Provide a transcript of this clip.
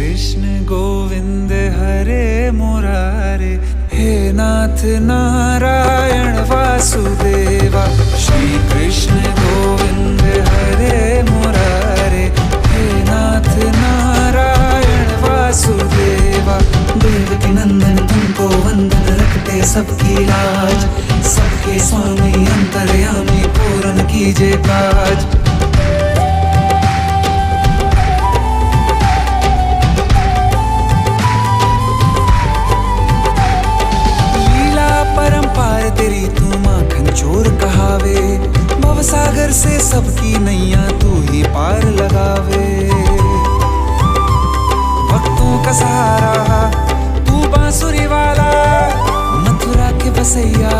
कृष्ण गोविंद हरे मुरारे, हे नाथ नारायण वासुदेवा। श्री कृष्ण गोविंद हरे मुरारे, हे नाथ नारायण वासुदेवा। देवकी नंदन तुमको वंदन, रखते सबकी लाज, सबके स्वामी अंतर्यामी पूर्ण कीजिए काज। तेरी तू माखन चोर कहावे, भवसागर से सबकी नैया तू ही पार लगावे। भक्तों का सहारा तू बांसुरी वाला, मथुरा के बसैया